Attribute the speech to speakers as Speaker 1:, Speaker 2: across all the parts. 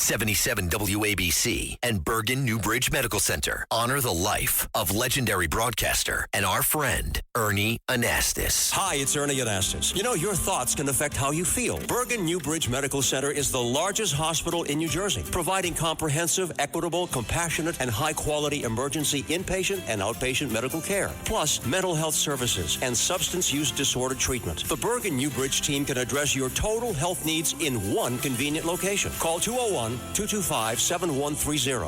Speaker 1: 77 WABC and Bergen Newbridge Medical Center honor the life of legendary broadcaster and our friend, Ernie Anastas.
Speaker 2: Hi, it's Ernie Anastas. You know, your thoughts can affect how you feel. Bergen Newbridge Medical Center is the largest hospital in New Jersey, providing comprehensive, equitable, compassionate, and high-quality emergency inpatient and outpatient medical care, plus mental health services and substance use disorder treatment. The Bergen Newbridge team can address your total health needs in one convenient location. Call 201-225-7130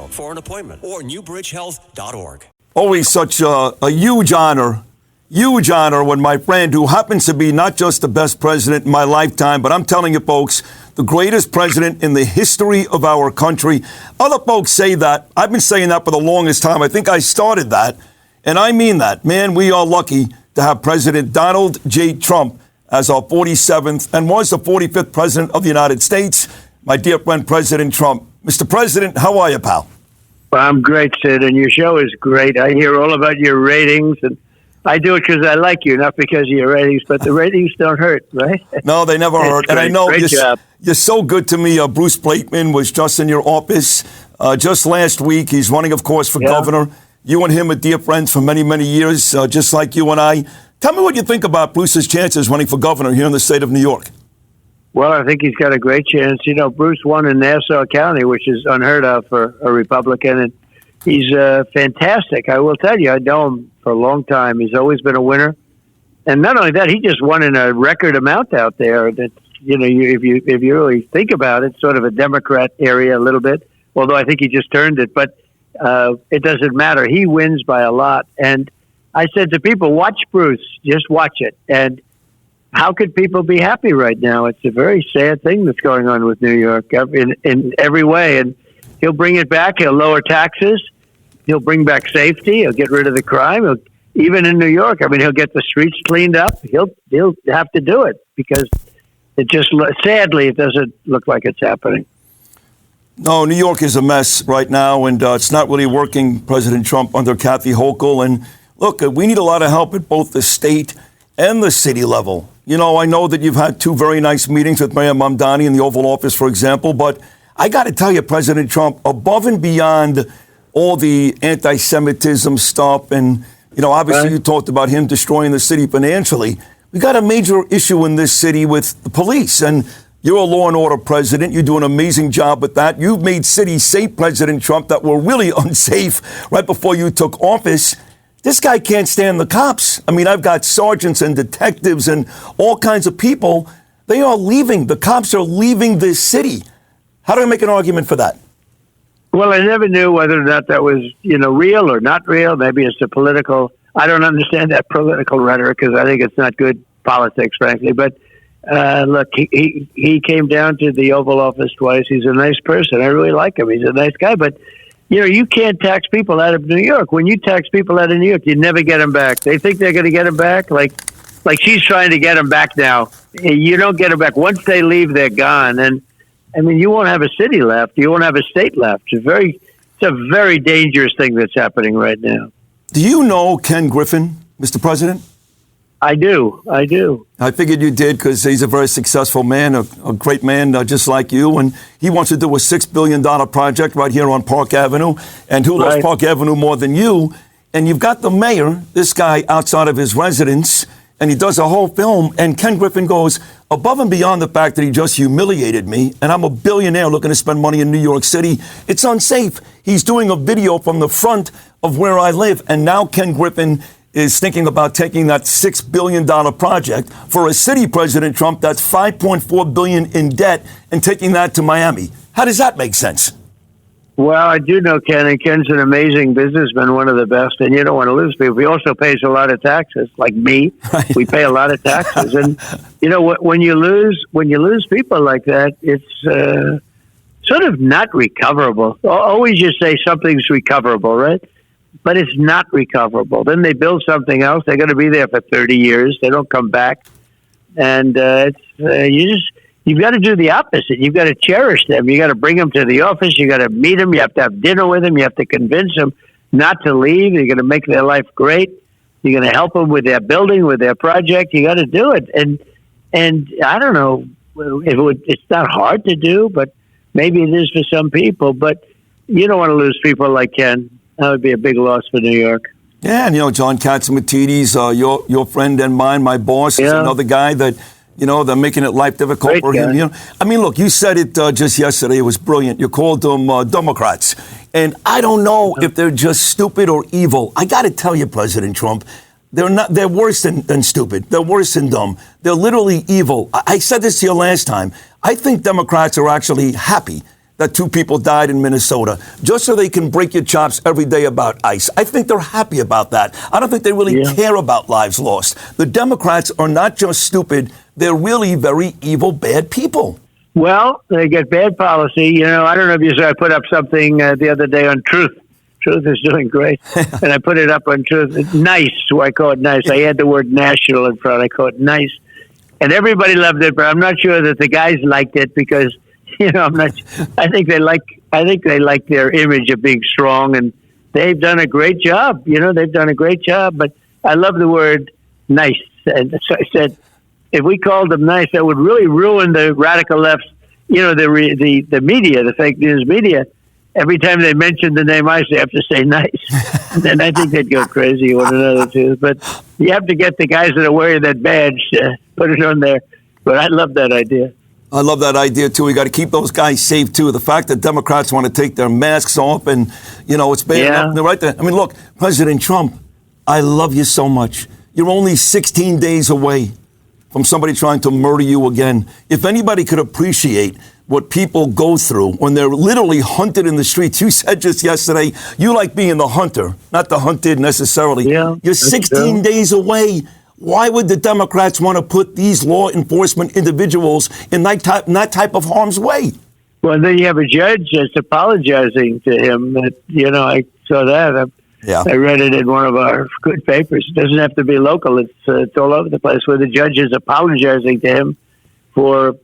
Speaker 2: for an appointment or newbridgehealth.org.
Speaker 3: Always such a huge honor when my friend, who happens to be not just the best president in my lifetime, but I'm telling you folks, the greatest president in the history of our country. Other folks say that. I've been saying that for the longest time. I think I started that. And I mean that. Man, we are lucky to have President Donald J. Trump as our 47th and was the 45th president of the United States. My dear friend, President Trump. Mr. President, how are you, pal?
Speaker 4: Well, I'm great, Sid, and your show is great. I hear all about your ratings, and I do it because I like you, not because of your ratings, but the ratings don't hurt, right?
Speaker 3: No, they never hurt. And I know you're so good to me. Bruce Blakeman was just in your office just last week. He's running, of course, for governor. You and him are dear friends for many, many years, just like you and I. Tell me what you think about Bruce's chances running for governor here in the state of New York.
Speaker 4: Well, I think he's got a great chance. You know, Bruce won in Nassau County, which is unheard of for a Republican, and he's fantastic. I will tell you, I know him for a long time. He's always been a winner. And not only that, he just won in a record amount out there that, you know, if you really think about it, sort of a Democrat area a little bit, although I think he just turned it. But it doesn't matter. He wins by a lot. And I said to people, watch Bruce, just watch it. And how could people be happy right now? It's a very sad thing that's going on with New York in every way. And he'll bring it back. He'll lower taxes. He'll bring back safety. He'll get rid of the crime. Even in New York, I mean, he'll get the streets cleaned up. He'll have to do it because it just, sadly, it doesn't look like it's happening.
Speaker 3: No, New York is a mess right now, and it's not really working, President Trump, under Kathy Hochul. And look, we need a lot of help at both the state and the city level. You know, I know that you've had two very nice meetings with Mayor Mamdani in the Oval Office, for example, but I got to tell you, President Trump, above and beyond all the anti-Semitism stuff, and, you know, obviously you talked about him destroying the city financially. We got a major issue in this city with the police, and you're a law and order president. You do an amazing job with that. You've made cities safe, President Trump, that were really unsafe right before you took office. This guy can't stand the cops. I mean, I've got sergeants and detectives and all kinds of people. They are leaving. The cops are leaving this city. How do I make an argument for that?
Speaker 4: Well, I never knew whether or not that was, you know, real or not real. Maybe it's a political. I don't understand that political rhetoric because I think it's not good politics, frankly. But look, he came down to the Oval Office twice. He's a nice person. I really like him. He's a nice guy. But you know, you can't tax people out of New York. When you tax people out of New York, you never get them back. They think they're going to get them back. Like she's trying to get them back now. You don't get them back. Once they leave, they're gone. And I mean, you won't have a city left. You won't have a state left. It's a very dangerous thing that's happening right now.
Speaker 3: Do you know Ken Griffin, Mr. President?
Speaker 4: I do.
Speaker 3: I figured you did because he's a very successful man, a great man just like you. And he wants to do a $6 billion project right here on Park Avenue. And who loves Park Avenue more than you? And you've got the mayor, this guy outside of his residence, and he does a whole film. And Ken Griffin goes above and beyond the fact that he just humiliated me. And I'm a billionaire looking to spend money in New York City. It's unsafe. He's doing a video from the front of where I live. And now Ken Griffin is thinking about taking that $6 billion project for a city, President Trump, that's $5.4 billion in debt, and taking that to Miami. How does that make sense?
Speaker 4: Well, I do know Ken, and Ken's an amazing businessman, one of the best, and you don't want to lose people. He also pays a lot of taxes, like me. Right. We pay a lot of taxes, and you know when you lose people like that, it's sort of not recoverable. Always you say something's recoverable, right? But it's not recoverable. Then they build something else. They're going to be there for 30 years. They don't come back. And you've got to do the opposite. You've got to cherish them. You got to bring them to the office. You got to meet them. You have to have dinner with them. You have to convince them not to leave. You're going to make their life great. You're going to help them with their building, with their project. You got to do it. And I don't know if it's not hard to do, but maybe it is for some people, but you don't want to lose people like Ken. That would be a big loss for New York.
Speaker 3: Yeah, and John Catsimatidis, your friend and mine, my boss, is another guy that they're making it life difficult for him. I mean, look, you said it just yesterday. It was brilliant. You called them Democrats, and I don't know if they're just stupid or evil. I got to tell you, President Trump, they're not. They're worse than stupid. They're worse than dumb. They're literally evil. I said this to you last time. I think Democrats are actually happy that 2 people died in Minnesota, just so they can break your chops every day about ICE. I think they're happy about that. I don't think they really care about lives lost. The Democrats are not just stupid. They're really very evil, bad people.
Speaker 4: Well, they get bad policy. I don't know if you saw, I put up something the other day on Truth. Truth is doing great. And I put it up on Truth. It's nice. So I call it nice. I had the word national in front. I call it nice. And everybody loved it, but I'm not sure that the guys liked it because I'm not. I think they like their image of being strong, and they've done a great job. They've done a great job. But I love the word nice, and so I said, if we called them nice, that would really ruin the radical left. The media, the fake news media. Every time they mention the name ICE, they have to say nice, and then I think they'd go crazy one another too. But you have to get the guys that are wearing that badge, put it on there. But I love that idea.
Speaker 3: I love that idea, too. We got to keep those guys safe, too. The fact that Democrats want to take their masks off and, it's bad enough. They're right there. I mean, look, President Trump, I love you so much. You're only 16 days away from somebody trying to murder you again. If anybody could appreciate what people go through when they're literally hunted in the streets. You said just yesterday, you like being the hunter, not the hunted necessarily.
Speaker 4: Yeah,
Speaker 3: you're 16 days away. Why would the Democrats want to put these law enforcement individuals in that type of harm's way?
Speaker 4: Well, then you have a judge that's apologizing to him. I saw that. I read it in one of our good papers. It doesn't have to be local. It's all over the place where the judge is apologizing to him for,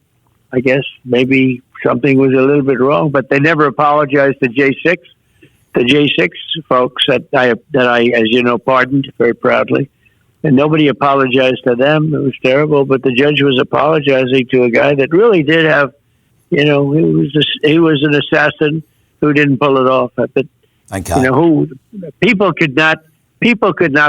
Speaker 4: I guess, maybe something was a little bit wrong. But they never apologized to J6, the J6 folks that I, as you know, pardoned very proudly. And nobody apologized to them. It was terrible. But the judge was apologizing to a guy that really did have, he was an assassin who didn't pull it off. But people could not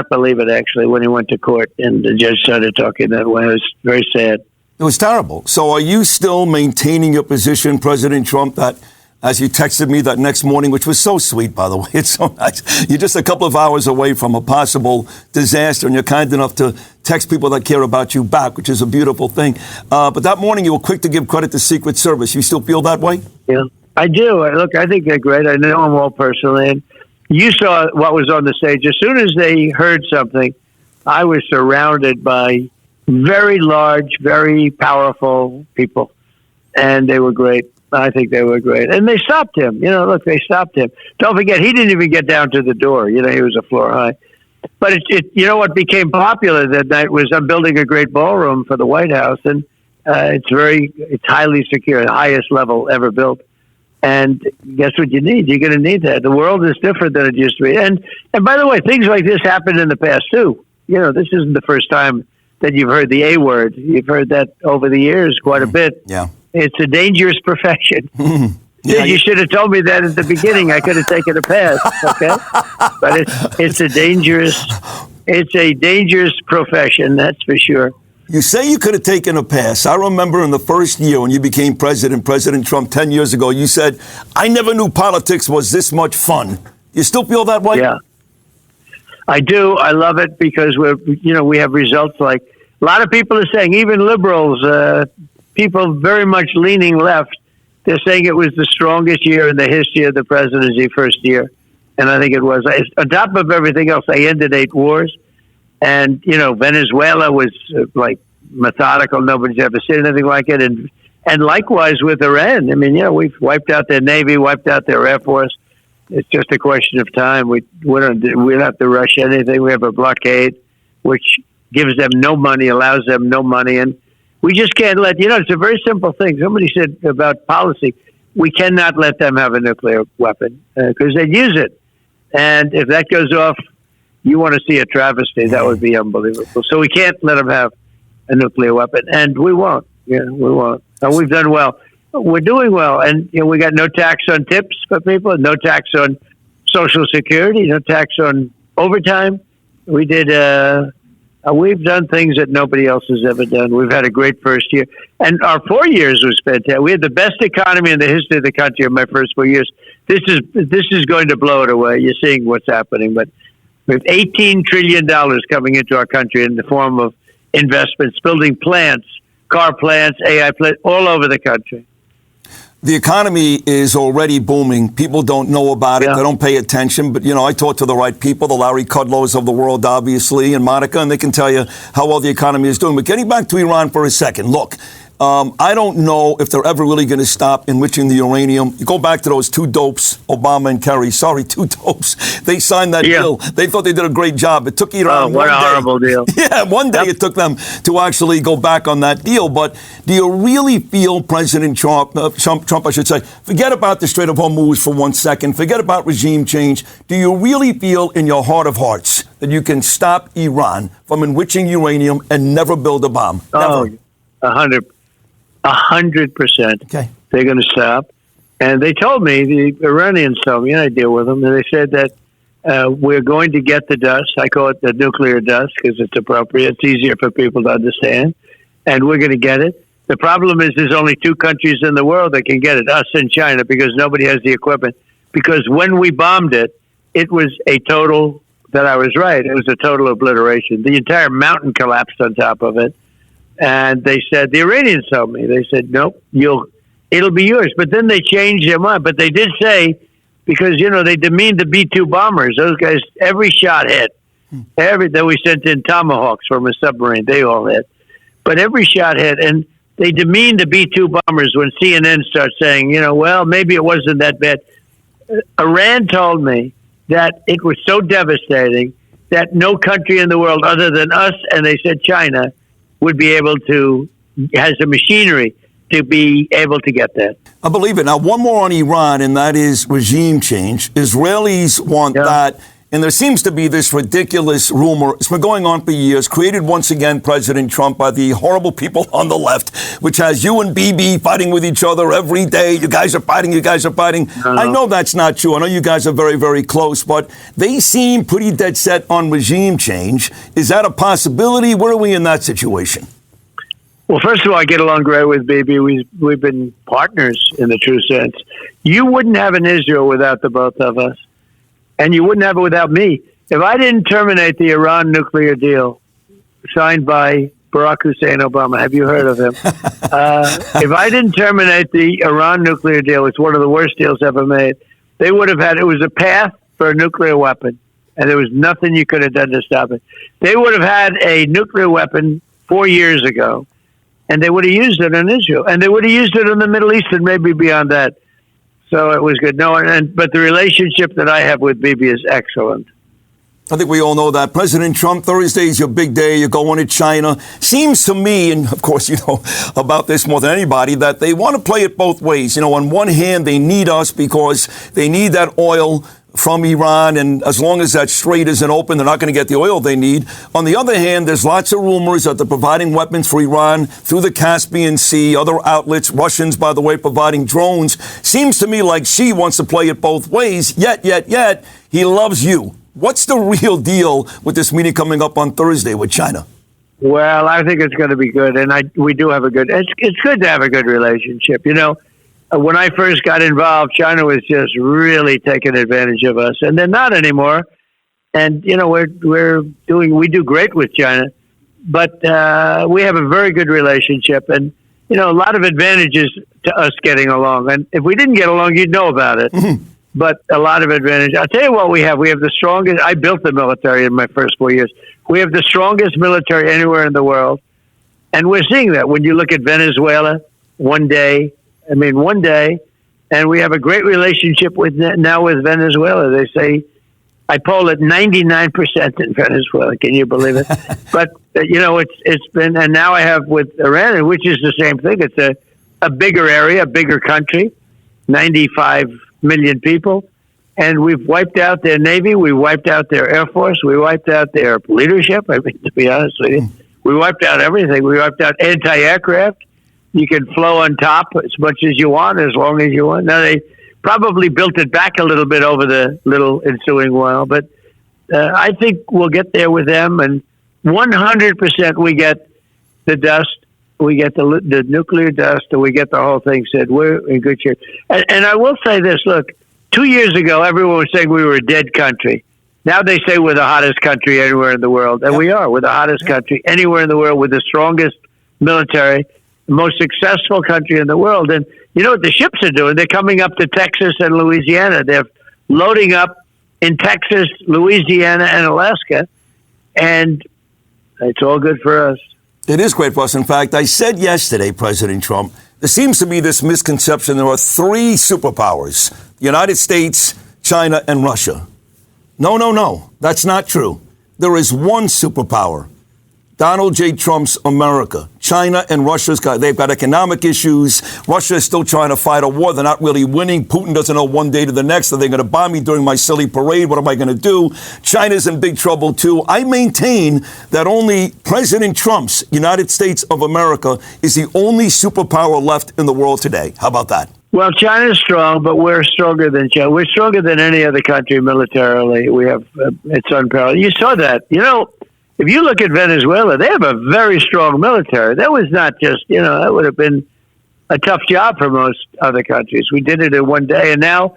Speaker 4: believe it actually when he went to court and the judge started talking that way. It was very sad.
Speaker 3: It was terrible. So are you still maintaining your position, President Trump, that as you texted me that next morning, which was so sweet, by the way. It's so nice. You're just a couple of hours away from a possible disaster, and you're kind enough to text people that care about you back, which is a beautiful thing. But that morning, you were quick to give credit to Secret Service. You still feel that way?
Speaker 4: Yeah, I do. Look, I think they're great. I know them all personally. And you saw what was on the stage. As soon as they heard something, I was surrounded by very large, very powerful people, and they were great. I think they were great. And they stopped him. They stopped him. Don't forget, he didn't even get down to the door. He was a floor high. But what became popular that night was I'm building a great ballroom for the White House, and it's highly secure, the highest level ever built. And guess what you need? You're going to need that. The world is different than it used to be. And by the way, things like this happened in the past, too. This isn't the first time that you've heard the A word. You've heard that over the years quite a bit.
Speaker 3: Yeah.
Speaker 4: It's a dangerous profession.
Speaker 3: Yeah,
Speaker 4: you should have told me that at the beginning. I could have taken a pass. Okay, but it's a dangerous profession. That's for sure.
Speaker 3: You say you could have taken a pass. I remember in the first year when you became president, President Trump, 10 years ago, you said, "I never knew politics was this much fun." You still feel that way?
Speaker 4: Yeah, I do. I love it because we have results like a lot of people are saying, even liberals. People very much leaning left, they're saying it was the strongest year in the history of the presidency, first year. And I think it was. On top of everything else, they ended 8 wars. And, Venezuela was like methodical. Nobody's ever seen anything like it. And likewise with Iran. I mean, we've wiped out their Navy, wiped out their Air Force. It's just a question of time. We don't have to rush anything. We have a blockade, which gives them no money, allows them no money. And we just can't let, it's a very simple thing. Somebody said about policy, we cannot let them have a nuclear weapon because they'd use it. And if that goes off, you want to see a travesty. That would be unbelievable. So we can't let them have a nuclear weapon. And we won't. Yeah, we won't. And we've done well. we're doing well. And we got no tax on tips for people, no tax on Social Security, no tax on overtime. We did. We've done things that nobody else has ever done. We've had a great first year, and our 4 years was fantastic. We had the best economy in the history of the country in my first 4 years. This is going to blow it away. You're seeing what's happening, but we have $18 trillion coming into our country in the form of investments, building plants, car plants, AI plants, all over the country.
Speaker 3: The economy is already booming. People don't know about it.
Speaker 4: Yeah.
Speaker 3: They don't pay attention. But, I talk to the right people, the Larry Kudlows of the world, obviously, and Monica, and they can tell you how well the economy is doing. But getting back to Iran for a second, look, I don't know if they're ever really going to stop enriching the uranium. You go back to those two dopes, Obama and Kerry. Sorry, two dopes. They signed that deal. They thought they did a great job. It took Iran
Speaker 4: what a horrible deal.
Speaker 3: Yeah, one day it took them to actually go back on that deal. But do you really feel President Trump, I should say, forget about the Strait of Hormuz for 1 second, forget about regime change. Do you really feel in your heart of hearts that you can stop Iran from enriching uranium and never build a bomb? Never.
Speaker 4: 100%.
Speaker 3: Okay.
Speaker 4: They're going to stop. And they told me, the Iranians told me, and I deal with them, and they said that we're going to get the dust. I call it the nuclear dust because it's appropriate. It's easier for people to understand. And we're going to get it. The problem is there's only two countries in the world that can get it, us and China, because nobody has the equipment. Because when we bombed it, it was a total, that I was right, it was a total obliteration. The entire mountain collapsed on top of it. And they said, the Iranians told me, they said, nope, it'll be yours. But then they changed their mind. But they did say, because, they demeaned the B-2 bombers. Those guys, every shot hit. That we sent in Tomahawks from a submarine, they all hit. But every shot hit. And they demeaned the B-2 bombers when CNN starts saying, well, maybe it wasn't that bad. Iran told me that it was so devastating that no country in the world other than us, and they said China, would be able to, has the machinery to be able to get that.
Speaker 3: I believe it. Now, one more on Iran, and that is regime change. Israelis want that. And there seems to be this ridiculous rumor. It's been going on for years, created once again, President Trump, by the horrible people on the left, which has you and Bibi fighting with each other every day. You guys are fighting. I know that's not true. I know you guys are very, very close, but they seem pretty dead set on regime change. Is that a possibility? Where are we in that situation?
Speaker 4: Well, first of all, I get along great with Bibi. We've been partners in the true sense. You wouldn't have an Israel without the both of us. And you wouldn't have it without me. If I didn't terminate the Iran nuclear deal signed by Barack Hussein Obama, have you heard of him? If I didn't terminate the Iran nuclear deal, it's one of the worst deals ever made. They would have had, it was a path for a nuclear weapon, and there was nothing you could have done to stop it. They would have had a nuclear weapon 4 years ago, and they would have used it on Israel, and they would have used it in the Middle East and maybe beyond that. So it was good. But the relationship that I have with Bibi is excellent.
Speaker 3: I think we all know that. President Trump, Thursday is your big day. You're going to China. Seems to me, and of course you know about this more than anybody, that they want to play it both ways. On one hand, they need us because they need that oil from Iran, and as long as that strait isn't open, they're not going to get the oil they need. On the other hand, there's lots of rumors that they're providing weapons for Iran through the Caspian Sea, other outlets, Russians, by the way, providing drones. Seems to me like Xi wants to play it both ways, yet, he loves you. What's the real deal with this meeting coming up on Thursday with China?
Speaker 4: Well, I think it's going to be good, and we do have it's good to have a good relationship. When I first got involved, China was just really taking advantage of us, and they're not anymore. And we do great with China, but we have a very good relationship, and a lot of advantages to us getting along. And if we didn't get along, you'd know about it. Mm-hmm. But a lot of advantage. I'll tell you what we have. We have the strongest. I built the military in my first 4 years. We have the strongest military anywhere in the world, and we're seeing that when you look at Venezuela. One day, and we have a great relationship now with Venezuela. They say, I poll at 99% in Venezuela. Can you believe it? But, it's been, and now I have with Iran, which is the same thing. It's a bigger area, a bigger country, 95 million people. And we've wiped out their Navy. We wiped out their Air Force. We wiped out their leadership. To be honest with you, we wiped out everything. We wiped out anti-aircraft. you can flow on top as much as you want, as long as you want. Now, they probably built it back a little bit over the little ensuing while, but I think we'll get there with them, and 100% we get the dust, we get the nuclear dust, and we get the whole thing said. We're in good shape. And I will say this, look, 2 years ago, everyone was saying we were a dead country. Now they say we're the hottest country anywhere in the world, and we are. We're the hottest country anywhere in the world with the strongest military, the most successful country in the world. And you know what the ships are doing? They're coming up to Texas and Louisiana. They're loading up in Texas, Louisiana, and Alaska, and it's all good for us.
Speaker 3: It is great for us. In fact, I said yesterday, President Trump, there seems to be this misconception there are three superpowers, the United States, China, and Russia. No. That's not true. There is one superpower, Donald J. Trump's America. China and they've got economic issues. Russia is still trying to fight a war. They're not really winning. Putin doesn't know one day to the next. Are they going to bomb me during my silly parade? What am I going to do? China's in big trouble, too. I maintain that only President Trump's United States of America is the only superpower left in the world today. How about that?
Speaker 4: Well, China's strong, but we're stronger than China. We're stronger than any other country militarily. We have, it's unparalleled. You saw that. You know, if you look at Venezuela, they have a very strong military. That was not just, that would have been a tough job for most other countries. We did it in one day. And now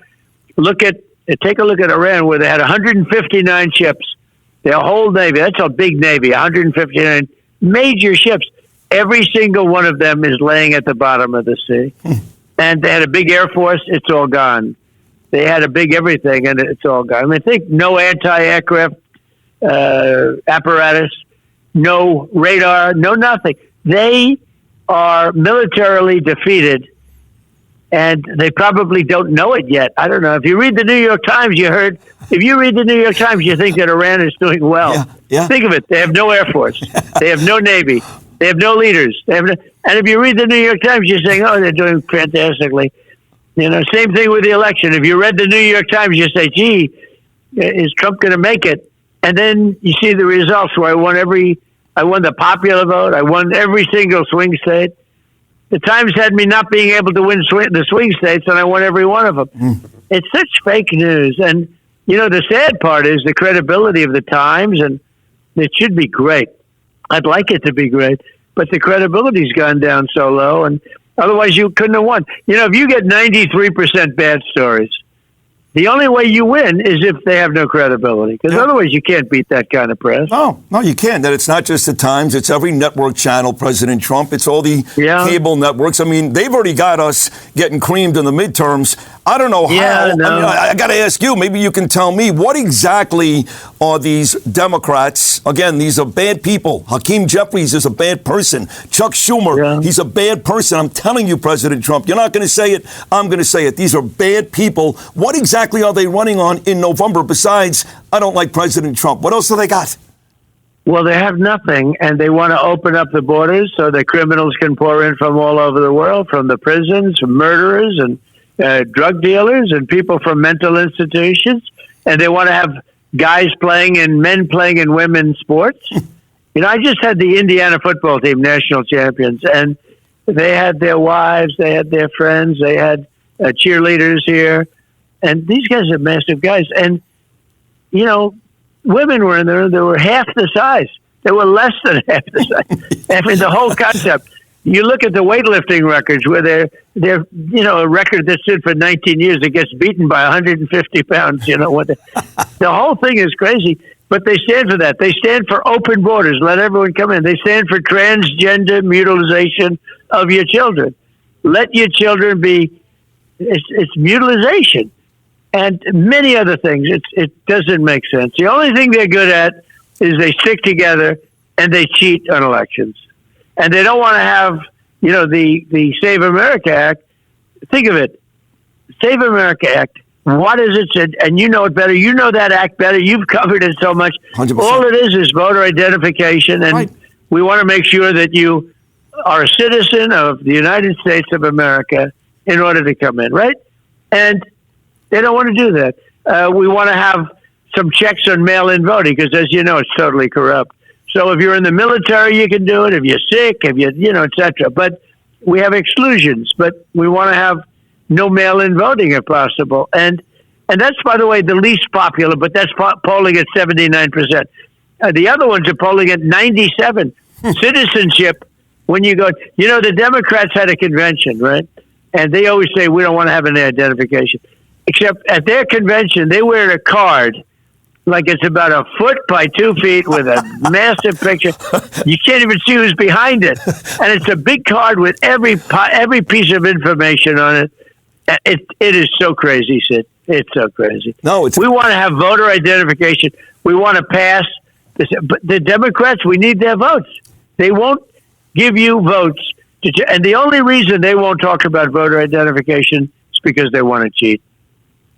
Speaker 4: take a look at Iran, where they had 159 ships, their whole Navy. That's a big Navy, 159 major ships. Every single one of them is laying at the bottom of the sea. And they had a big Air Force. It's all gone. They had a big everything, and it's all gone. I mean, think no anti-aircraft apparatus, no radar, no nothing. They are militarily defeated, and they probably don't know it yet. I don't know. If you read the New York Times, if you read the New York Times, you think that Iran is doing well.
Speaker 3: Yeah.
Speaker 4: Think of it. They have no Air Force. They have no Navy. They have no leaders. And if you read the New York Times, you're saying, oh, they're doing fantastically. Same thing with the election. If you read the New York Times, you say, gee, is Trump going to make it? And then you see the results where I won the popular vote. I won every single swing state. The Times had me not being able to win the swing states, and I won every one of them. It's such fake news. And, the sad part is the credibility of the Times, and it should be great. I'd like it to be great, but the credibility's gone down so low, and otherwise you couldn't have won. If you get 93% bad stories, the only way you win is if they have no credibility, because otherwise you can't beat that kind of press.
Speaker 3: No, you can't. And it's not just the Times. It's every network channel, President Trump. It's all the cable networks. I mean, they've already got us getting creamed in the midterms. I don't know how.
Speaker 4: Yeah, no.
Speaker 3: I got to ask you, maybe you can tell me, what exactly are these Democrats? Again, these are bad people. Hakeem Jeffries is a bad person. Chuck Schumer, he's a bad person. I'm telling you, President Trump, you're not going to say it. I'm going to say it. These are bad people. What exactly are they running on in November besides, I don't like President Trump? What else do they got?
Speaker 4: Well, they have nothing, and they want to open up the borders so that criminals can pour in from all over the world, from the prisons, from murderers and drug dealers and people from mental institutions. And they want to have men playing in women's sports. I just had the Indiana football team national champions, and they had their wives, they had their friends, they had cheerleaders here. And these guys are massive guys. And, women were in there. They were half the size. They were less than half the size. I mean, the whole concept. You look at the weightlifting records where they're a record that stood for 19 years. It gets beaten by 150 pounds. The whole thing is crazy. But they stand for that. They stand for open borders. Let everyone come in. They stand for transgender mutilization of your children. Let your children be. It's mutilization. And many other things. It doesn't make sense. The only thing they're good at is they stick together and they cheat on elections. And they don't want to have, the Save America Act. Think of it. Save America Act. What is it? And you know it better. You know that act better. You've covered it so much.
Speaker 3: 100%.
Speaker 4: All it is voter identification. And we want to make sure that you are a citizen of the United States of America in order to come in, right? And they don't want to do that. We want to have some checks on mail-in voting because, as you know, it's totally corrupt. So if you're in the military, you can do it. If you're sick, et cetera. But we have exclusions, but we want to have no mail-in voting if possible. And that's, by the way, the least popular, but that's polling at 79%. The other ones are polling at 97%. Citizenship, when you go, the Democrats had a convention, right? And they always say, we don't want to have any identification. Except at their convention, they wear a card like it's about a foot by 2 feet with a massive picture. You can't even see who's behind it. And it's a big card with every piece of information on it. It is so crazy, Sid. It's so crazy.
Speaker 3: No,
Speaker 4: we want to have voter identification. We want to pass this. But the Democrats, we need their votes. They won't give you votes. And the only reason they won't talk about voter identification is because they want to cheat.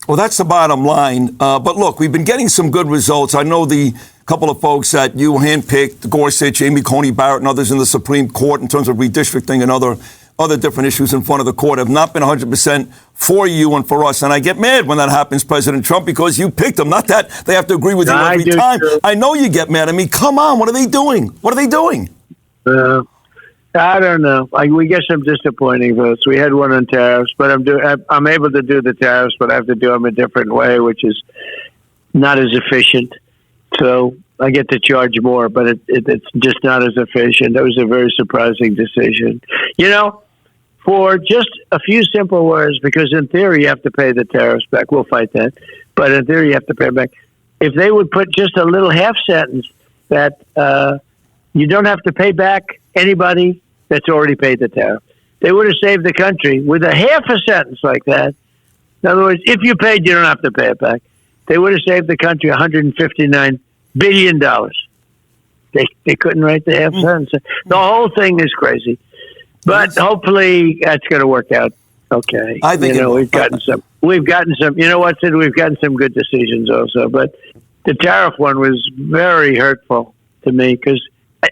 Speaker 3: Well, that's the bottom line. But look, we've been getting some good results. I know the couple of folks that you handpicked, Gorsuch, Amy Coney Barrett, and others in the Supreme Court in terms of redistricting and other different issues in front of the court have not been 100% for you and for us. And I get mad when that happens, President Trump, because you picked them. Not that they have to agree with you every time. Too. I know you get mad at me. Come on. What are they doing? What are they doing?
Speaker 4: I don't know. We get some disappointing votes. We had one on tariffs, but I'm able to do the tariffs, but I have to do them a different way, which is not as efficient. So I get to charge more, but it's just not as efficient. That was a very surprising decision. For just a few simple words, because in theory you have to pay the tariffs back. We'll fight that. But in theory you have to pay back. If they would put just a little half sentence that you don't have to pay back anybody that's already paid the tariff, they would have saved the country with a half a sentence like that. In other words, if you paid, you don't have to pay it back. They would have saved the country $159 billion. They couldn't write the half sentence. The whole thing is crazy. But hopefully that's going to work out okay.
Speaker 3: I think
Speaker 4: we've gotten some. You know what, Sid? We've gotten some good decisions also. But the tariff one was very hurtful to me because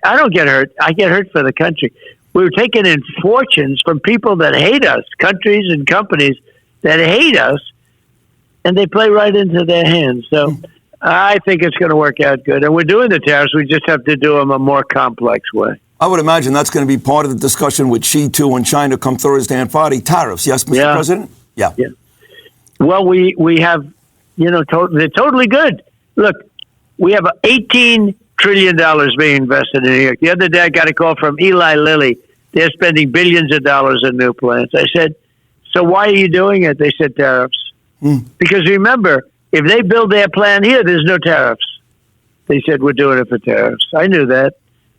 Speaker 4: I don't get hurt. I get hurt for the country. We were taking in fortunes from people that hate us, countries and companies that hate us, and they play right into their hands. So I think it's going to work out good. And we're doing the tariffs. We just have to do them a more complex way.
Speaker 3: I would imagine that's going to be part of the discussion with Xi, too, and China come Thursday and Friday. Tariffs, yes, Mr. President? Yeah.
Speaker 4: Well, we have, they're totally good. Look, we have $18 trillion being invested in New York. The other day I got a call from Eli Lilly. They're spending billions of dollars in new plants. I said, so why are you doing it? They said tariffs. Because remember, if they build their plant here, there's no tariffs. They said, we're doing it for tariffs. I knew that.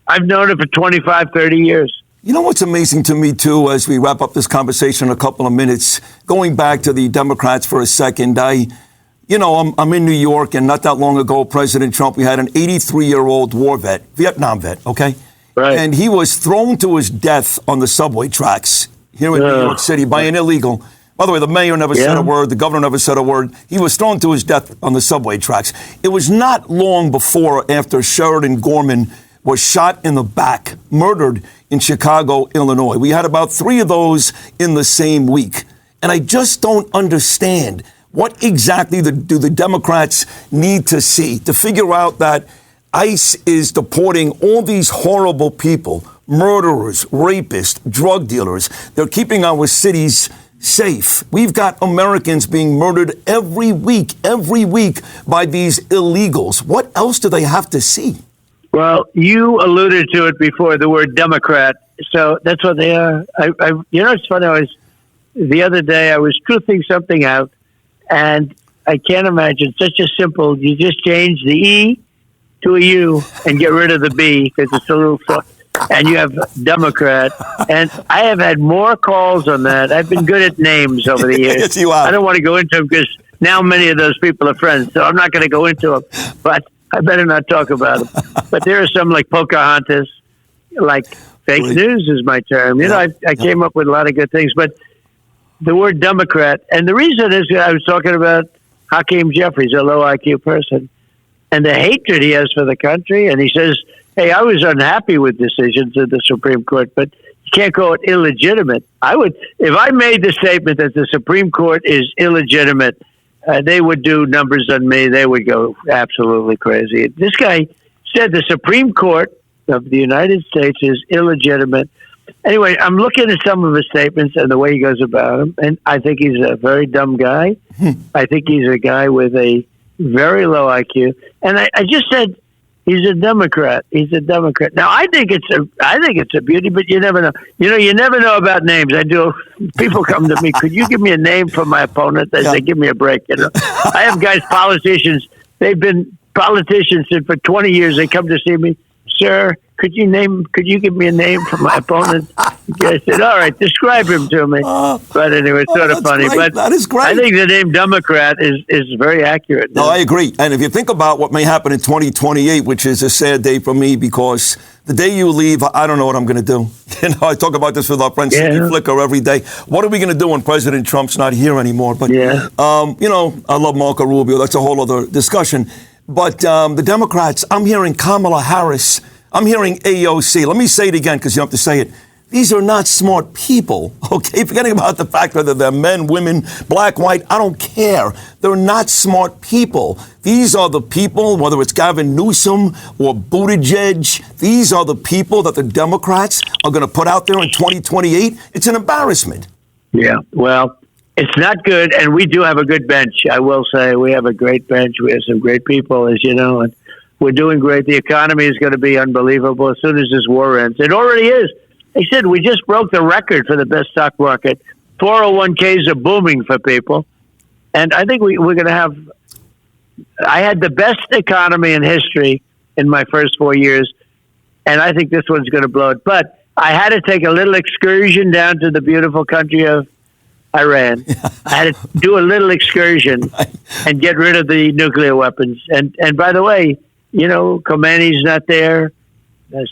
Speaker 4: I've known it for 25, 30 years.
Speaker 3: You know what's amazing to me, too, as we wrap up this conversation in a couple of minutes, going back to the Democrats for a second, I'm in New York, and not that long ago, President Trump, we had an 83-year-old war vet, Vietnam vet, okay?
Speaker 4: Right.
Speaker 3: And he was thrown to his death on the subway tracks here in New York City by an illegal. By the way, the mayor never said a word. The governor never said a word. He was thrown to his death on the subway tracks. It was not long before or after Sheridan Gorman was shot in the back, murdered in Chicago, Illinois. We had about 3 of those in the same week. And I just don't understand what exactly do the Democrats need to see to figure out that ICE is deporting all these horrible people, murderers, rapists, drug dealers. They're keeping our cities safe. We've got Americans being murdered every week by these illegals. What else do they have to see?
Speaker 4: Well, you alluded to it before, the word Democrat. So that's what they are. It's funny. The other day I was truthing something out, and I can't imagine such a simple. You just change the E to a U and get rid of the B because it's a little and you have Democrat. And I have had more calls on that. I've been good at names over the years.
Speaker 3: Yes, you are.
Speaker 4: I don't want to go into them because now many of those people are friends, so I'm not going to go into them. But I better not talk about them. But there are some like Pocahontas, like fake news is my term. I came up with a lot of good things, but the word Democrat, and the reason is I was talking about Hakeem Jeffries, a low IQ person, and the hatred he has for the country. And he says, hey, I was unhappy with decisions of the Supreme Court, but you can't call it illegitimate. If I made the statement that the Supreme Court is illegitimate, they would do numbers on me. They would go absolutely crazy. This guy said the Supreme Court of the United States is illegitimate. Anyway, I'm looking at some of his statements and the way he goes about them, and I think he's a very dumb guy. I think he's a guy with a very low IQ. And I just said he's a Democrat. He's a Democrat. Now, I think it's a beauty, but you never know. You never know about names. I do. People come to me, could you give me a name for my opponent? They say, give me a break. I have guys, politicians. They've been politicians for 20 years. They come to see me, sir. Could you give me a name for my opponent? I said, all right, describe him to me. But anyway, it's sort of funny.
Speaker 3: Great.
Speaker 4: But
Speaker 3: that is great.
Speaker 4: I think the name Democrat is very accurate.
Speaker 3: No, I agree. And if you think about what may happen in 2028, which is a sad day for me because the day you leave, I don't know what I'm going to do. I talk about this with our friend Cindy Flicker every day. What are we going to do when President Trump's not here anymore? But, I love Marco Rubio. That's a whole other discussion. But the Democrats, I'm hearing Kamala Harris. I'm hearing AOC. Let me say it again because you have to say it. These are not smart people, okay? Forgetting about the fact whether they're men, women, black, white, I don't care. They're not smart people. These are the people, whether it's Gavin Newsom or Buttigieg, these are the people that the Democrats are going to put out there in 2028. It's an embarrassment.
Speaker 4: Yeah, well, it's not good, and we do have a good bench. I will say we have a great bench. We have some great people, as you know, and we're doing great. The economy is going to be unbelievable as soon as this war ends. It already is. They said we just broke the record for the best stock market. 401ks are booming for people. And I think we're going to have... I had the best economy in history in my first 4 years, and I think this one's going to blow it. But I had to take a little excursion down to the beautiful country of Iran. I had to do a little excursion and get rid of the nuclear weapons. And by the way, Khomeini's not there.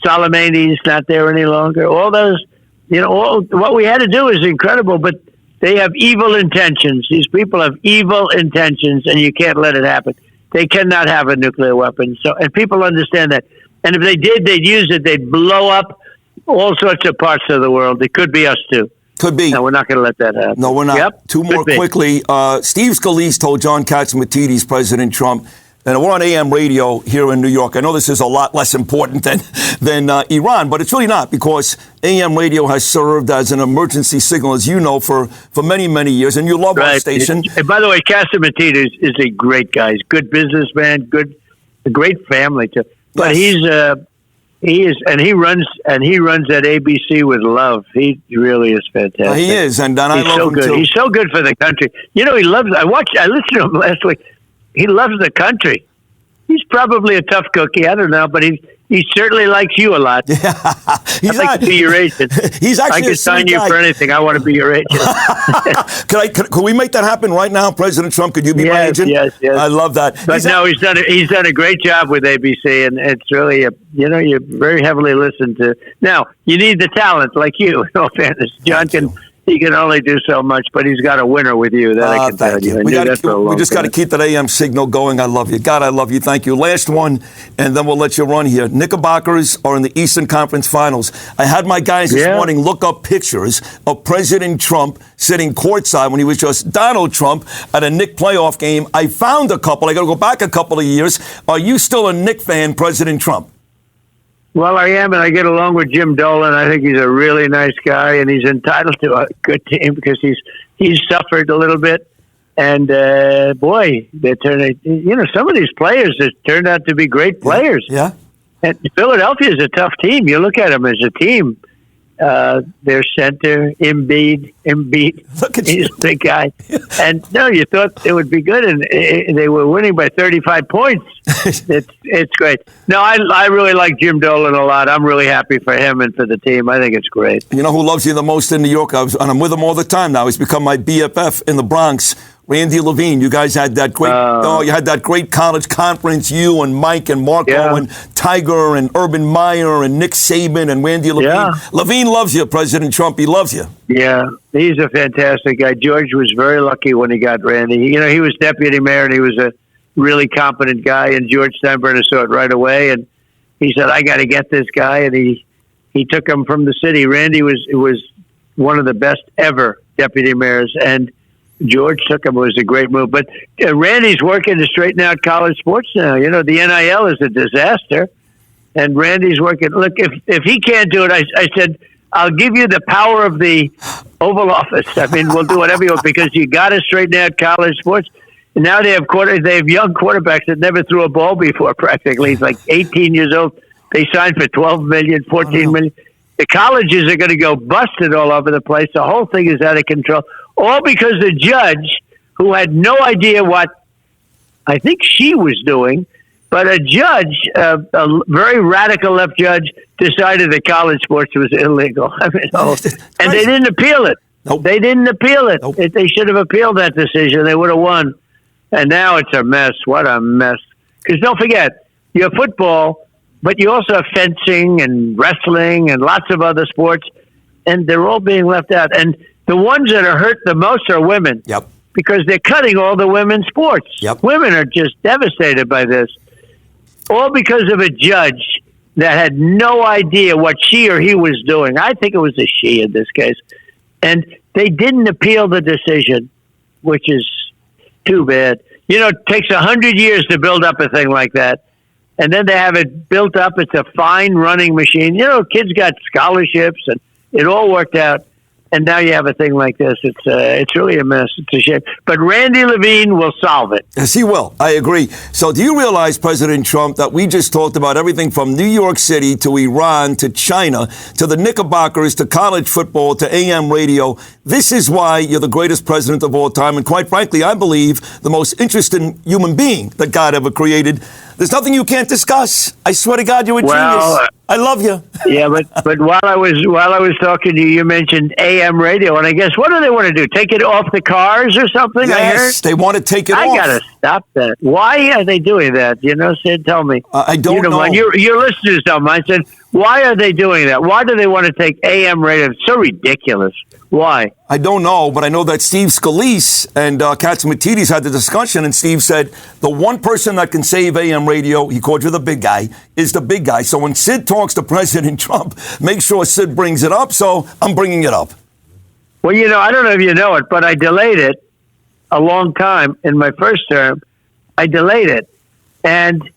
Speaker 4: Soleimani's not there any longer. All those, what we had to do is incredible, but they have evil intentions. These people have evil intentions, and you can't let it happen. They cannot have a nuclear weapon. And people understand that. And if they did, they'd use it. They'd blow up all sorts of parts of the world. It could be us too.
Speaker 3: Could be.
Speaker 4: No, we're not going to let that happen.
Speaker 3: No, we're not.
Speaker 4: Yep.
Speaker 3: Two more quickly. Steve Scalise told John Catsimatidis, President Trump, and we're on AM radio here in New York. I know this is a lot less important than Iran, but it's really not because AM radio has served as an emergency signal, as you know, for many, many years. And you love our station.
Speaker 4: And by the way, Catsimatidis is a great guy. He's a good businessman, a great family too. But he runs at ABC with love. He really is fantastic.
Speaker 3: He is, and I love
Speaker 4: so
Speaker 3: him
Speaker 4: good.
Speaker 3: too.
Speaker 4: He's so good for the country. He loves. I listened to him last week. He loves the country. He's probably a tough cookie. I don't know, but he certainly likes you a lot.
Speaker 3: Yeah.
Speaker 4: I'd like to be your agent.
Speaker 3: He's actually
Speaker 4: I could sign you for anything. I want to be your agent.
Speaker 3: Could we make that happen right now, President Trump? Could you be my agent?
Speaker 4: Yes.
Speaker 3: I love that.
Speaker 4: But he's done a great job with ABC, and it's really you're very heavily listened to. Now you need the talent like you. In all fairness, John He can only do so much, but he's got a winner with you. That I can tell you. We
Speaker 3: just got to keep that AM signal going. I love you. God, I love you. Thank you. Last one, and then we'll let you run here. Knickerbockers are in the Eastern Conference Finals. I had my guys this morning look up pictures of President Trump sitting courtside when he was just Donald Trump at a Knick playoff game. I found a couple. I got to go back a couple of years. Are you still a Knick fan, President Trump?
Speaker 4: Well, I am, and I get along with Jim Dolan. I think he's a really nice guy, and he's entitled to a good team because he's suffered a little bit. And boy, some of these players have turned out to be great players.
Speaker 3: Yeah.
Speaker 4: And Philadelphia is a tough team. You look at them as a team. Their center, Embiid.
Speaker 3: Look at
Speaker 4: he's a big guy. And no, you thought it would be good, and they were winning by 35 points. It's great. No, I really like Jim Dolan a lot. I'm really happy for him and for the team. I think it's great.
Speaker 3: You know who loves you the most in New York? And I'm with him all the time now. He's become my BFF in the Bronx. Randy Levine, you guys had that great. You had that great college conference. You and Mike and Marco and Tiger and Urban Meyer and Nick Saban and Randy Levine.
Speaker 4: Yeah.
Speaker 3: Levine loves you, President Trump. He loves you.
Speaker 4: Yeah, he's a fantastic guy. George was very lucky when he got Randy. He was deputy mayor and he was a really competent guy. And George Steinbrenner saw it right away, and he said, "I got to get this guy." And he took him from the city. Randy was one of the best ever deputy mayors, and George took him. It was a great move. But Randy's working to straighten out college sports now. The NIL is a disaster. And Randy's working. Look, if he can't do it, I said, I'll give you the power of the Oval Office. I mean, we'll do whatever you want because you got to straighten out college sports. And now they have young quarterbacks that never threw a ball before. Practically, he's like 18 years old. They signed for $12 million, $14 million. The colleges are going to go busted all over the place. The whole thing is out of control, all because the judge, who had no idea what I think she was doing, but a judge, a very radical left judge, decided that college sports was illegal. I mean, and they didn't appeal it.
Speaker 3: Nope.
Speaker 4: They didn't appeal it.
Speaker 3: Nope.
Speaker 4: They should have appealed that decision. They would have won. And now it's a mess. What a mess. Because don't forget, you have football, but you also have fencing and wrestling and lots of other sports, and they're all being left out. And the ones that are hurt the most are women.
Speaker 3: Yep.
Speaker 4: Because they're cutting all the women's sports.
Speaker 3: Yep.
Speaker 4: Women are just devastated by this. All because of a judge that had no idea what she or he was doing. I think it was a she in this case. And they didn't appeal the decision, which is too bad. You know, it takes 100 years to build up a thing like that. And then they have it built up. It's a fine running machine. You know, kids got scholarships and it all worked out. And now you have a thing like this. It's really a mess. It's a shame. But Randy Levine will solve it.
Speaker 3: Yes, he will. I agree. So do you realize, President Trump, that we just talked about everything from New York City to Iran to China to the Knickerbockers to college football to AM radio? This is why you're the greatest president of all time. And quite frankly, I believe the most interesting human being that God ever created. There's nothing you can't discuss. I swear to God, you're a genius. I love you.
Speaker 4: Yeah, but while I was talking to you, you mentioned AM radio, and I guess what do they want to do? Take it off the cars or something?
Speaker 3: Yes, they want to take it off.
Speaker 4: I gotta stop that. Why are they doing that? You know, Sid, tell me.
Speaker 3: I don't know.
Speaker 4: Your listeners don't mind. I said, why are they doing that? Why do they want to take AM radio? It's so ridiculous. Why?
Speaker 3: I don't know, but I know that Steve Scalise and Katsimatidis had the discussion, and Steve said the one person that can save AM radio, he called you the big guy, is the big guy. So when Sid talks to President Trump, make sure Sid brings it up. So I'm bringing it up.
Speaker 4: Well, you know, I don't know if you know it, but I delayed it a long time in my first term. I delayed it, and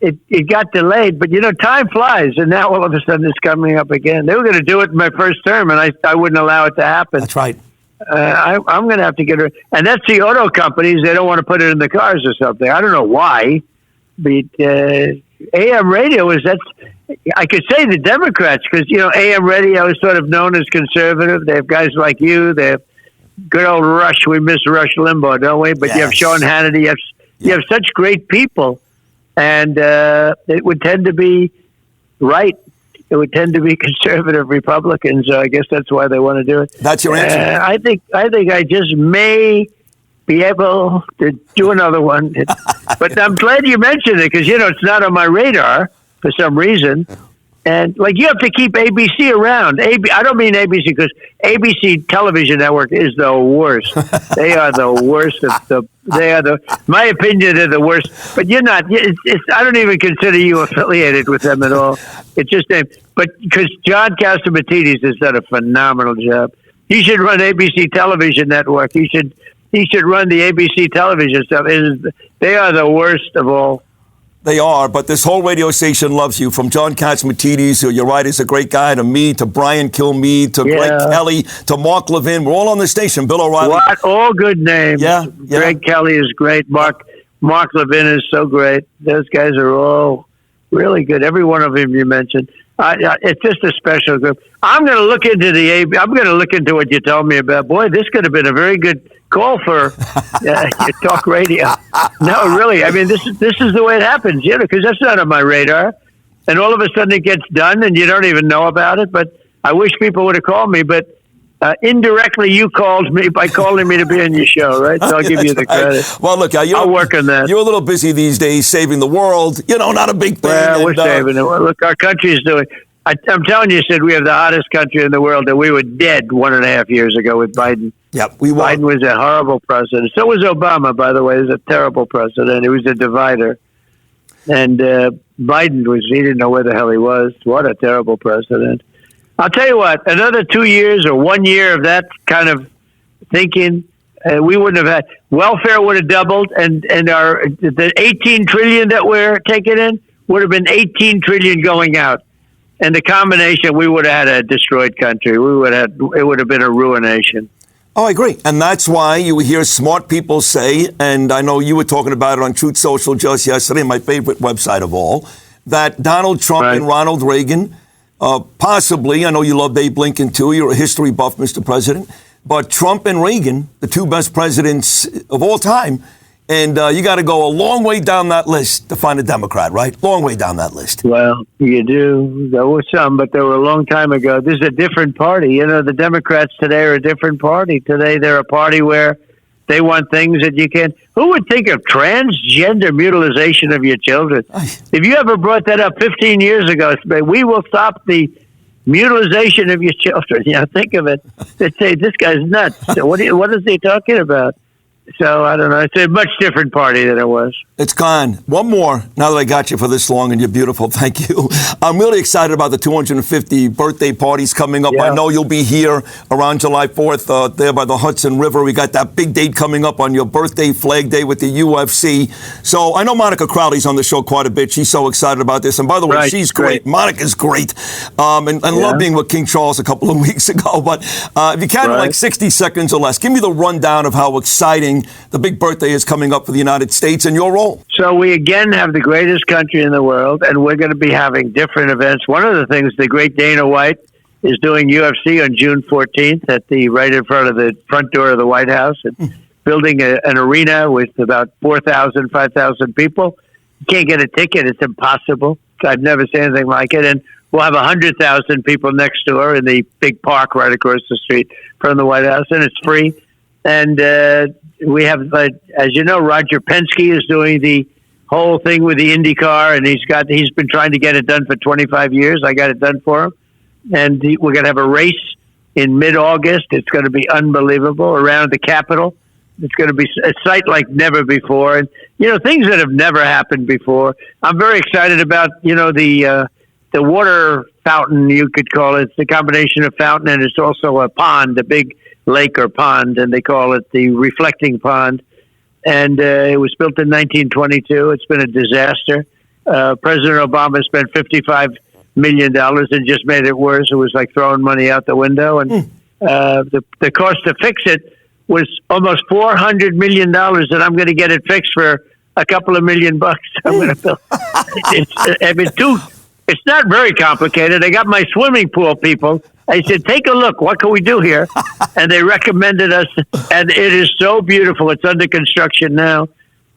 Speaker 4: it got delayed. But, you know, time flies, and now all of a sudden it's coming up again. They were going to do it in my first term, and I wouldn't allow it to happen.
Speaker 3: That's right.
Speaker 4: I'm going to have to get it. And that's the auto companies. They don't want to put it in the cars or something. I don't know why. But AM radio I could say the Democrats, because, you know, AM radio is sort of known as conservative. They have guys like you. They have good old Rush. We miss Rush Limbaugh, don't we? But yes. You have Sean Hannity. You have such great people. And it would tend to be right. It would tend to be conservative Republicans. So I guess that's why they want to do it.
Speaker 3: That's your answer.
Speaker 4: I think I just may be able to do another one. But I'm glad you mentioned it because, you know, it's not on my radar for some reason. And, like, you have to keep ABC around. I don't mean ABC because ABC television network is the worst. They are the worst of my opinion, they're the worst. But you're not. I don't even consider you affiliated with them at all. It's just but because John Catsimatidis has done a phenomenal job. He should run ABC television network. He should run the ABC television stuff. They are the worst of all.
Speaker 3: They are, but this whole radio station loves you. From John Catsimatidis, who you're right is a great guy, to me, to Brian Kilmeade, to Greg Kelly, to Mark Levin. We're all on the station. Bill O'Reilly.
Speaker 4: What? All good names.
Speaker 3: Yeah.
Speaker 4: Greg Kelly is great. Mark Levin is so great. Those guys are all really good. Every one of them you mentioned. It's just a special group. I'm going to look into what you told me about. Boy, this could have been a very good call for talk radio. No, really. I mean, this is the way it happens, you know, because that's not on my radar. And all of a sudden it gets done and you don't even know about it. But I wish people would have called me. But indirectly, you called me by calling me to be on your show, right? So I'll give you the credit.
Speaker 3: Well, look,
Speaker 4: I'll work on that.
Speaker 3: You're a little busy these days saving the world. You know, not a big thing.
Speaker 4: Well, we're saving it. Look, our country's doing. I'm telling you, Sid, we have the hottest country in the world, and we were dead 1.5 years ago with Biden.
Speaker 3: Yep, we were.
Speaker 4: Biden was a horrible president. So was Obama, by the way. He was a terrible president. He was a divider. And Biden he didn't know where the hell he was. What a terrible president. I'll tell you what, another 2 years or 1 year of that kind of thinking, we wouldn't have had, welfare would have doubled, and the $18 trillion that we're taking in would have been $18 trillion going out. And the combination, we would have had a destroyed country. It would have been a ruination.
Speaker 3: Oh, I agree. And that's why you hear smart people say, and I know you were talking about it on Truth Social just yesterday, my favorite website of all, that Donald Trump and Ronald Reagan, possibly, I know you love Abe Lincoln too, you're a history buff, Mr. President, but Trump and Reagan, the two best presidents of all time, and you got to go a long way down that list to find a Democrat, right? Long way down that list.
Speaker 4: Well, you do. There were some, but they were a long time ago. This is a different party. You know, the Democrats today are a different party. Today they're a party where they want things that you can't. Who would think of transgender mutilation of your children? If you ever brought that up 15 years ago, we will stop the mutilation of your children. You know, think of it. They'd say, this guy's nuts. What is he talking about? So, I don't know. It's a much different party than it was.
Speaker 3: It's gone. One more, now that I got you for this long, and you're beautiful. Thank you. I'm really excited about the 250 birthday parties coming up.
Speaker 4: Yeah.
Speaker 3: I know you'll be here around July 4th there by the Hudson River. We got that big date coming up on your birthday, Flag Day with the UFC. So I know Monica Crowley's on the show quite a bit. She's so excited about this. And by the way, she's great. Monica's great. And love being with King Charles a couple of weeks ago. But if you can, like 60 seconds or less, give me the rundown of how exciting the big birthday is coming up for the United States and your role.
Speaker 4: So we again have the greatest country in the world, and we're going to be having different events. One of the things, the great Dana White is doing UFC on June 14th at right in front of the front door of the White House, and building an arena with about 4,000, 5,000 people. You can't get a ticket. It's impossible. I've never seen anything like it. And we'll have 100,000 people next door in the big park right across the street from the White House, and it's free. And we have, as you know, Roger Penske is doing the whole thing with the IndyCar, and he's been trying to get it done for 25 years. I got it done for him. And we're going to have a race in mid-August. It's going to be unbelievable around the Capitol. It's going to be a sight like never before. And, you know, things that have never happened before. I'm very excited about, you know, the water fountain, you could call it. It's a combination of fountain, and it's also a pond, a big lake or pond, and they call it the reflecting pond. And it was built in 1922. It's been a disaster. President Obama spent $55 million and just made it worse. It was like throwing money out the window. And the cost to fix it was almost $400 million, and I'm going to get it fixed for a couple of $1 million. I'm going to build. It's not very complicated. I got my swimming pool people. I said, take a look. What can we do here? And they recommended us, and it is so beautiful. It's under construction now,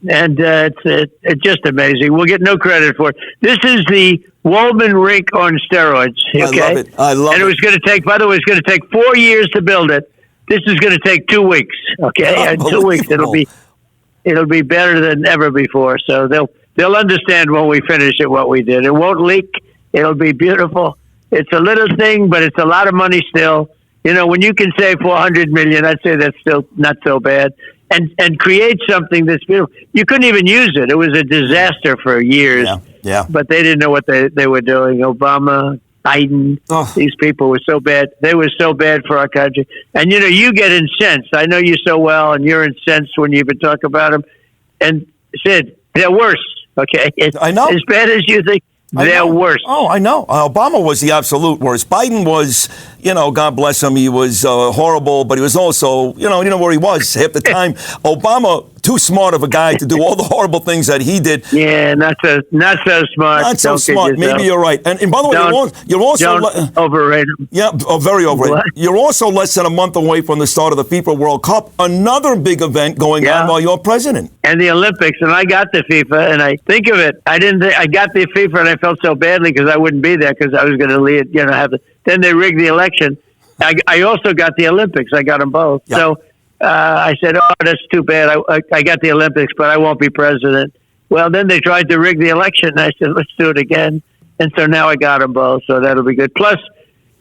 Speaker 4: and it's just amazing. We'll get no credit for it. This is the Woolman Rink on steroids. Okay?
Speaker 3: I love it. I love it.
Speaker 4: And it was going to take, by the way, it's going to take 4 years to build it. This is going to take 2 weeks. Okay, in 2 weeks it'll be better than ever before. So they'll understand when we finish it what we did. It won't leak. It'll be beautiful. It's a little thing, but it's a lot of money still. You know, when you can save $400 million, I'd say that's still not so bad. And create something that's beautiful. You couldn't even use it. It was a disaster for years.
Speaker 3: Yeah.
Speaker 4: But they didn't know what they were doing. Obama, Biden, these people were so bad. They were so bad for our country. And, you know, you get incensed. I know you so well, and you're incensed when you even talk about them. And Sid, they're worse, okay?
Speaker 3: I know.
Speaker 4: As bad as you think. They're worse.
Speaker 3: Oh, I know. Obama was the absolute worst. Biden was, you know, God bless him, he was horrible, but he was also, you know where he was half the time. Obama, too smart of a guy to do all the horrible things that he did.
Speaker 4: Yeah, not so smart.
Speaker 3: Not so smart. Maybe you're right. And by the way, you're also
Speaker 4: overrate him.
Speaker 3: Yeah, very overrated. What? You're also less than a month away from the start of the FIFA World Cup, another big event going on while you're president.
Speaker 4: And the Olympics, and I got the FIFA, and I think of it. I got the FIFA, and I felt so badly because I wouldn't be there because I was going to lead. You know, then they rigged the election. I also got the Olympics. I got them both. Yep. So. I said, oh, that's too bad. I got the Olympics, but I won't be president. Well, then they tried to rig the election, and I said, let's do it again. And so now I got them both, so that'll be good. Plus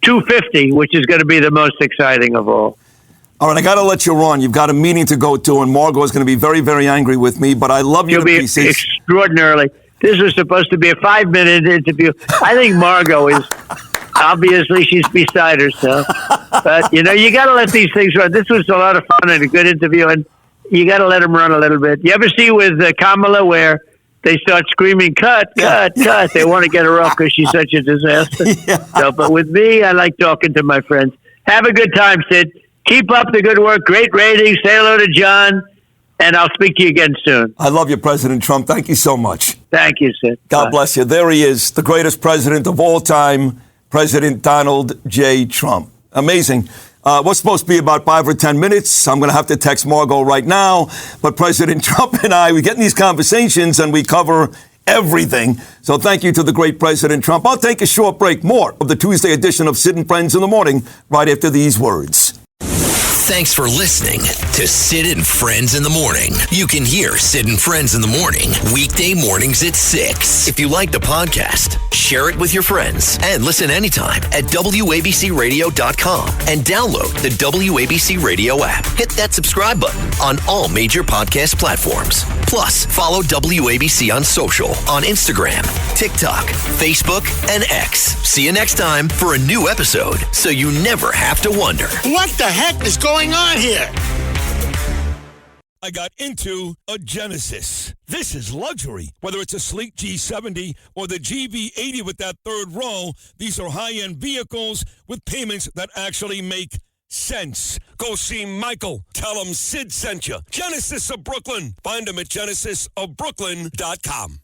Speaker 4: 250, which is going to be the most exciting of all.
Speaker 3: All right, I got to let you run. You've got a meeting to go to, and Margot is going to be very, very angry with me, but I love you to pieces.
Speaker 4: You'll be extraordinarily. This was supposed to be a 5-minute interview. I think Margot is... Obviously, she's beside herself. But, you know, you got to let these things run. This was a lot of fun and a good interview, and you got to let them run a little bit. You ever see with Kamala where they start screaming, cut. They want to get her off because she's such a disaster. So, but with me, I like talking to my friends. Have a good time, Sid. Keep up the good work. Great ratings. Say hello to John. And I'll speak to you again soon.
Speaker 3: I love you, President Trump. Thank you so much.
Speaker 4: Thank you, Sid.
Speaker 3: God bless you. There he is, the greatest president of all time, President Donald J. Trump. Amazing. What's supposed to be about 5 or 10 minutes? I'm going to have to text Margot right now. But President Trump and I, we get in these conversations and we cover everything. So thank you to the great President Trump. I'll take a short break. More of the Tuesday edition of Sid and Friends in the Morning right after these words.
Speaker 1: Thanks for listening to Sid and Friends in the Morning. You can hear Sid and Friends in the Morning weekday mornings at 6. If you like the podcast, share it with your friends and listen anytime at WABCRadio.com and download the WABC Radio app. Hit that subscribe button on all major podcast platforms. Plus, follow WABC on social on Instagram, TikTok, Facebook, and X. See you next time for a new episode so you never have to wonder.
Speaker 5: What the heck is going on here?
Speaker 6: I got into a Genesis. This is luxury. Whether it's a sleek G70 or the GV80 with that third row, these are high-end vehicles with payments that actually make sense. Go see Michael. Tell him Sid sent you. Genesis of Brooklyn. Find him at genesisofbrooklyn.com.